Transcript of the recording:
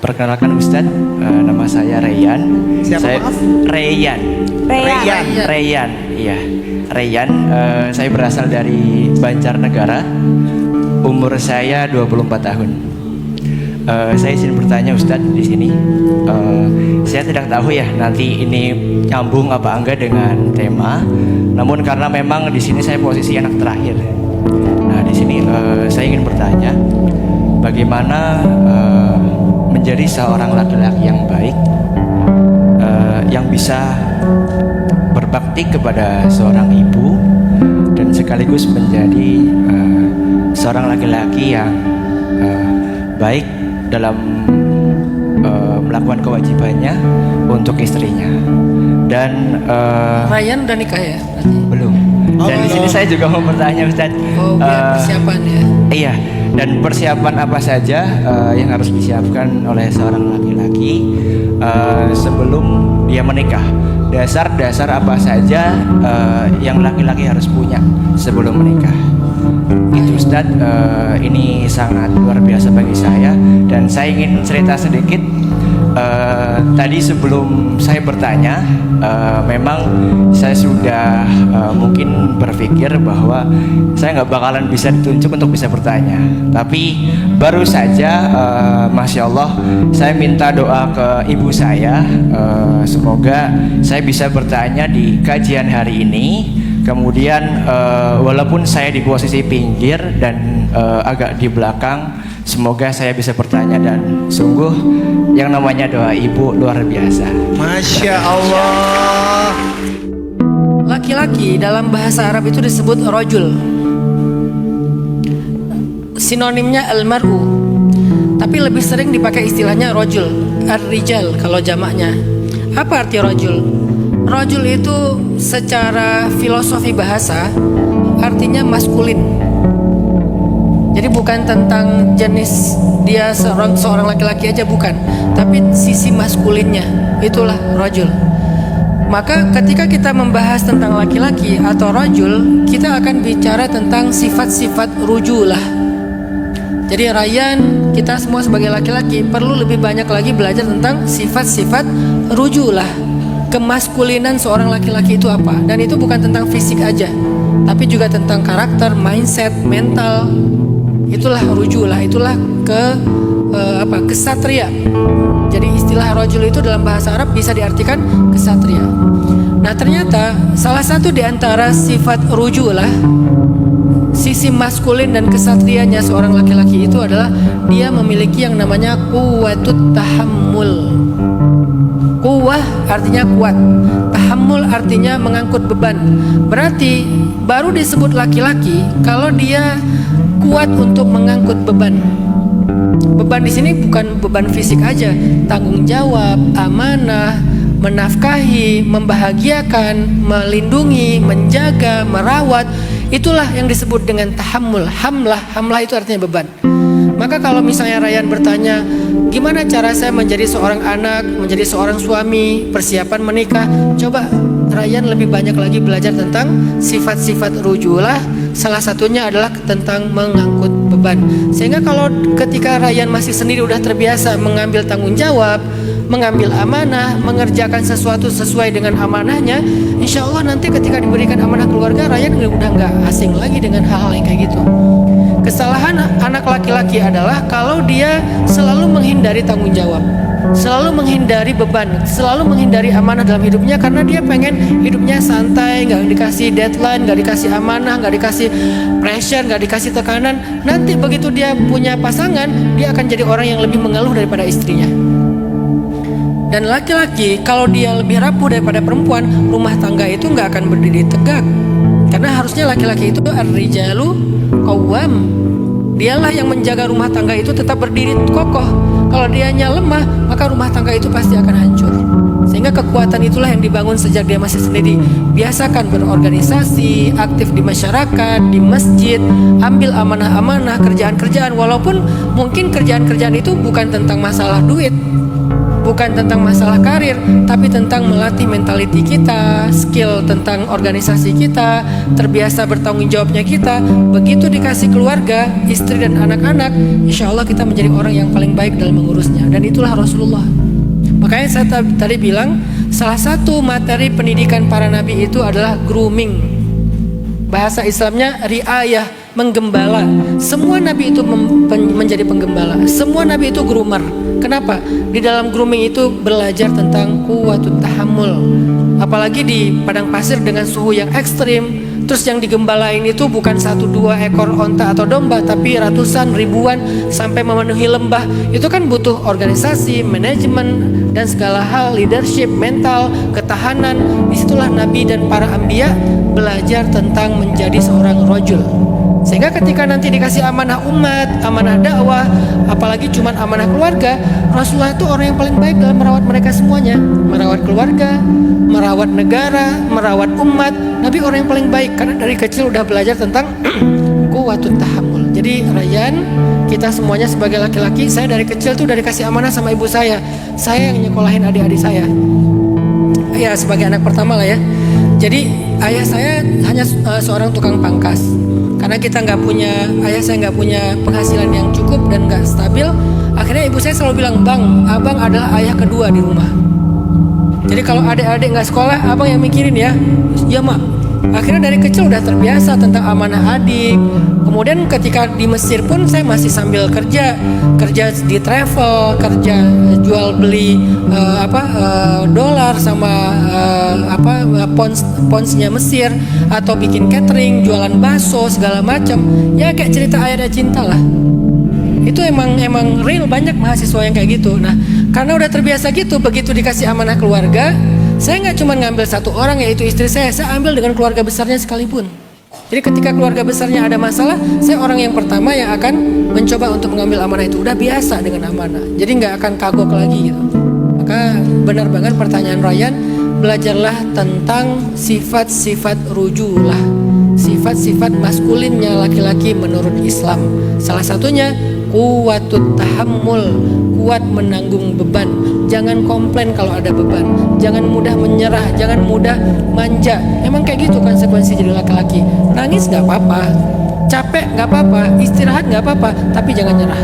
Perkenalkan Ustadz, nama saya Rayyan. Siapa, Saya maaf? Rayyan. Rayyan. Iya, Rayyan. Saya berasal dari Banjarnegara. Umur saya 24 tahun. Saya izin bertanya Ustadz di sini. Saya tidak tahu ya nanti ini nyambung apa enggak dengan tema. Namun karena memang di sini saya posisi anak terakhir. Nah, di sini saya ingin bertanya, bagaimana menjadi seorang laki-laki yang baik, yang bisa berbakti kepada seorang ibu dan sekaligus menjadi seorang laki-laki yang baik dalam melakukan kewajibannya untuk istrinya. Dan Rayyan udah nikah ya? belum. Dan di sini saya juga mau bertanya Ustadz. Oh, biar persiapan ya. Iya, dan persiapan apa saja yang harus disiapkan oleh seorang laki-laki sebelum dia menikah? Dasar-dasar apa saja yang laki-laki harus punya sebelum menikah? Itu Ustadz, ini sangat luar biasa bagi saya. Dan saya ingin cerita sedikit. Tadi sebelum saya bertanya, memang saya sudah mungkin berpikir bahwa saya nggak bakalan bisa ditunjuk untuk bisa bertanya. Tapi baru saja, Masya Allah, saya minta doa ke ibu saya. Semoga saya bisa bertanya di kajian hari ini. Kemudian walaupun saya di posisi pinggir dan agak di belakang, semoga saya bisa bertanya. Dan sungguh yang namanya doa ibu luar biasa. Masya Allah. Laki-laki dalam bahasa Arab itu disebut rajul. Sinonimnya al-mar'u. Tapi lebih sering dipakai istilahnya rajul, ar-rijal kalau jamaknya. Apa arti rajul? Rajul itu secara filosofi bahasa artinya maskulin. Jadi bukan tentang jenis dia seorang laki-laki aja, bukan, tapi sisi maskulinnya, itulah rajul. Maka ketika kita membahas tentang laki-laki atau rajul, kita akan bicara tentang sifat-sifat rujulah. Jadi Rayyan, kita semua sebagai laki-laki perlu lebih banyak lagi belajar tentang sifat-sifat rujulah. Kemaskulinan seorang laki-laki itu apa? Dan itu bukan tentang fisik aja, tapi juga tentang karakter, mindset, mental. Itulah rujulah, itulah kesatria. Jadi istilah rajul itu dalam bahasa Arab bisa diartikan kesatria. Nah, ternyata salah satu di antara sifat rujulah, sisi maskulin dan kesatrianya seorang laki-laki itu adalah dia memiliki yang namanya quwwatut tahammul. Quwwah artinya kuat, tahammul artinya mengangkut beban. Berarti baru disebut laki-laki kalau dia kuat untuk mengangkut beban. Beban di sini bukan beban fisik aja, tanggung jawab, amanah, menafkahi, membahagiakan, melindungi, menjaga, merawat. Itulah yang disebut dengan tahammul. Hamlah itu artinya beban. Maka kalau misalnya Rayyan bertanya, gimana cara saya menjadi seorang anak, menjadi seorang suami, persiapan menikah? Coba Rayyan lebih banyak lagi belajar tentang sifat-sifat rujulah. Salah satunya adalah tentang mengangkut beban. Sehingga kalau ketika Rayyan masih sendiri udah terbiasa mengambil tanggung jawab, mengambil amanah, mengerjakan sesuatu sesuai dengan amanahnya, insya Allah nanti ketika diberikan amanah keluarga, Rayyan udah nggak asing lagi dengan hal-hal yang kayak gitu. Kesalahan anak laki-laki adalah kalau dia selalu menghindari tanggung jawab, selalu menghindari beban, selalu menghindari amanah dalam hidupnya karena dia pengen hidupnya santai, nggak dikasih deadline, nggak dikasih amanah, nggak dikasih pressure, nggak dikasih tekanan. Nanti begitu dia punya pasangan, dia akan jadi orang yang lebih mengeluh daripada istrinya. Dan laki-laki kalau dia lebih rapuh daripada perempuan, rumah tangga itu nggak akan berdiri tegak. Karena harusnya laki-laki itu ar-rijalu qawwam. Dialah yang menjaga rumah tangga itu tetap berdiri kokoh. Kalau dianya lemah, maka rumah tangga itu pasti akan hancur. Sehingga kekuatan itulah yang dibangun sejak dia masih sendiri. Biasakan berorganisasi, aktif di masyarakat, di masjid, ambil amanah-amanah, kerjaan-kerjaan. Walaupun mungkin kerjaan-kerjaan itu bukan tentang masalah duit, bukan tentang masalah karir, tapi tentang melatih mentality kita, skill tentang organisasi kita, terbiasa bertanggung jawabnya kita. Begitu dikasih keluarga, istri dan anak-anak, insya Allah kita menjadi orang yang paling baik dalam mengurusnya. Dan itulah Rasulullah. Makanya saya tadi bilang, salah satu materi pendidikan para nabi itu adalah grooming. Bahasa Islamnya riayah, menggembala. Semua nabi itu menjadi penggembala. Semua nabi itu groomer. Kenapa? Di dalam grooming itu belajar tentang quwwatut tahammul. Apalagi di padang pasir dengan suhu yang ekstrim. Terus yang digembalain itu bukan 1-2 ekor onta atau domba, tapi ratusan, ribuan, sampai memenuhi lembah. Itu kan butuh organisasi, manajemen, dan segala hal, leadership, mental, ketahanan. Disitulah Nabi dan para anbiya belajar tentang menjadi seorang rajul. Sehingga ketika nanti dikasih amanah umat, amanah dakwah, apalagi cuma amanah keluarga, Rasulullah itu orang yang paling baik dalam merawat mereka semuanya. Merawat keluarga, merawat negara, merawat umat. Nabi orang yang paling baik karena dari kecil udah belajar tentang quwwatut tahammul. Jadi Rayyan, kita semuanya sebagai laki-laki, saya dari kecil tuh udah dikasih amanah sama ibu saya. Saya yang nyekolahin adik-adik saya. Ya sebagai anak pertama lah ya. Jadi ayah saya hanya seorang tukang pangkas. Karena kita ayah saya nggak punya penghasilan yang cukup dan nggak stabil. Akhirnya ibu saya selalu bilang, "Bang, abang adalah ayah kedua di rumah. Jadi kalau adik-adik nggak sekolah, abang yang mikirin ya." "Ya mak." Akhirnya dari kecil udah terbiasa tentang amanah adik. Kemudian ketika di Mesir pun saya masih sambil kerja di travel, kerja jual beli dolar sama ponsnya Mesir, atau bikin catering, jualan bakso segala macam. Ya kayak cerita ayah dan cinta lah. Itu emang real, banyak mahasiswa yang kayak gitu. Nah, karena udah terbiasa gitu, begitu dikasih amanah keluarga, saya nggak cuma ngambil satu orang yaitu istri saya ambil dengan keluarga besarnya sekalipun. Jadi ketika keluarga besarnya ada masalah, saya orang yang pertama yang akan mencoba untuk mengambil amanah itu. Udah biasa dengan amanah, jadi nggak akan kagok lagi gitu. Maka benar banget pertanyaan Rayyan, belajarlah tentang sifat-sifat rujulah, sifat-sifat maskulinnya laki-laki menurut Islam. Salah satunya quwwatut tahammul, kuat menanggung beban. Jangan komplain kalau ada beban. Jangan mudah menyerah, jangan mudah manja. Emang kayak gitu konsekuensi jadi laki-laki. Nangis gak apa-apa, capek gak apa-apa, istirahat gak apa-apa, tapi jangan nyerah.